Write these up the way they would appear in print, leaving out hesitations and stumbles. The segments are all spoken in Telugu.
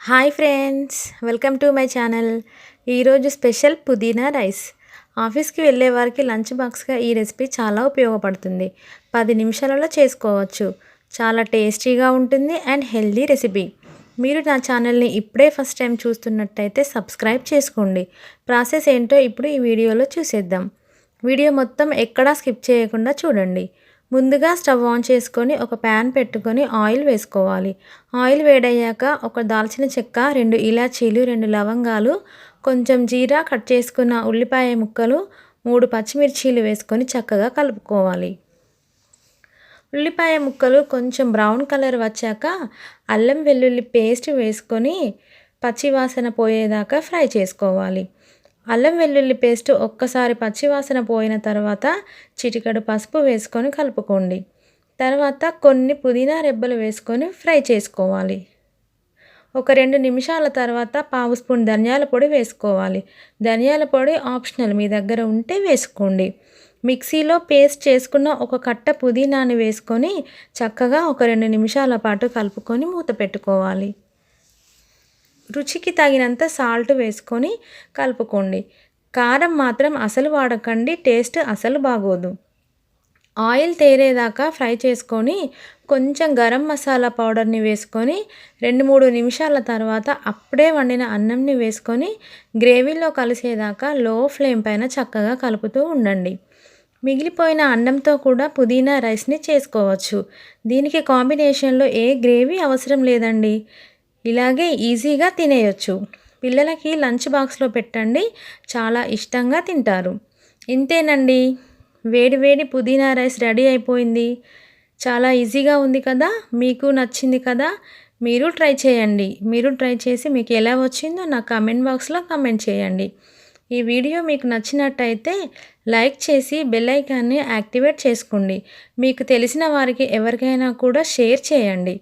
Hi friends, welcome to my channel. ఈరోజు స్పెషల్ పుదీనా రైస్. ఆఫీస్కి వెళ్ళే వారికి లంచ్ బాక్స్గా ఈ రెసిపీ చాలా ఉపయోగపడుతుంది. 10 నిమిషాలలో చేసుకోవచ్చు. చాలా టేస్టీగా ఉంటుంది అండ్ హెల్దీ రెసిపీ. మీరు నా ఛానల్ని ఇప్పుడే ఫస్ట్ టైం చూస్తున్నట్టయితే సబ్స్క్రైబ్ చేసుకోండి. ప్రాసెస్ ఏంటో ఇప్పుడు ఈ వీడియోలో చూసేద్దాం. వీడియో మొత్తం ఎక్కడా స్కిప్ చేయకుండా చూడండి. ముందుగా స్టవ్ ఆన్ చేసుకొని ఒక ప్యాన్ పెట్టుకొని ఆయిల్ వేసుకోవాలి. ఆయిల్ వేడయ్యాక ఒక దాల్చిన చెక్క, 2 ఇలాచీలు, 2 లవంగాలు, కొంచెం జీరా, కట్ చేసుకున్న ఉల్లిపాయ ముక్కలు, 3 పచ్చిమిర్చీలు వేసుకొని చక్కగా కలుపుకోవాలి. ఉల్లిపాయ ముక్కలు కొంచెం బ్రౌన్ కలర్ వచ్చాక అల్లం వెల్లుల్లి పేస్ట్ వేసుకొని పచ్చివాసన పోయేదాకా ఫ్రై చేసుకోవాలి. అల్లం వెల్లుల్లి పేస్ట్ ఒక్కసారి పచ్చివాసన పోయిన తర్వాత చిటికెడు పసుపు వేసుకొని కలుపుకోండి. తర్వాత కొన్ని పుదీనా రెబ్బలు వేసుకొని ఫ్రై చేసుకోవాలి. ఒక 2 నిమిషాల తర్వాత పావు స్పూన్ ధనియాల పొడి వేసుకోవాలి. ధనియాల పొడి ఆప్షనల్, మీ దగ్గర ఉంటే వేసుకోండి. మిక్సీలో పేస్ట్ చేసుకున్న ఒక కట్ట పుదీనాని వేసుకొని చక్కగా ఒక 2 నిమిషాల పాటు కలుపుకొని మూత పెట్టుకోవాలి. రుచికి తగినంత సాల్ట్ వేసుకొని కలుపుకోండి. కారం మాత్రం అసలు వాడకండి, టేస్ట్ అసలు బాగోదు. ఆయిల్ తేరేదాకా ఫ్రై చేసుకొని కొంచెం గరం మసాలా పౌడర్ని వేసుకొని 2-3 నిమిషాల తర్వాత అప్పుడే వండిన అన్నంని వేసుకొని గ్రేవీలో కలిసేదాకా లో ఫ్లేమ్ పైన చక్కగా కలుపుతూ ఉండండి. మిగిలిపోయిన అన్నంతో కూడా పుదీనా రైస్ని చేసుకోవచ్చు. దీనికి కాంబినేషన్లో ఏ గ్రేవీ అవసరం లేదండి. ఇలాగే ఈజీగా తినేయొచ్చు. పిల్లలకి లంచ్ బాక్స్లో పెట్టండి, చాలా ఇష్టంగా తింటారు. ఇంతేనండి, వేడి వేడి పుదీనా రైస్ రెడీ అయిపోయింది. చాలా ఈజీగా ఉంది కదా, మీకు నచ్చింది కదా. మీరు ట్రై చేయండి. మీరు ట్రై చేసి మీకు ఎలా వచ్చిందో నా కామెంట్ బాక్స్లో కామెంట్ చేయండి. ఈ వీడియో మీకు నచ్చినట్టయితే లైక్ చేసి బెల్ ఐకాన్ని యాక్టివేట్ చేసుకోండి. మీకు తెలిసిన వారికి ఎవరికైనా కూడా షేర్ చేయండి.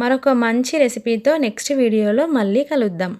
మరొక మంచి రెసిపీతో నెక్స్ట్ వీడియోలో మళ్ళీ కలుద్దాం.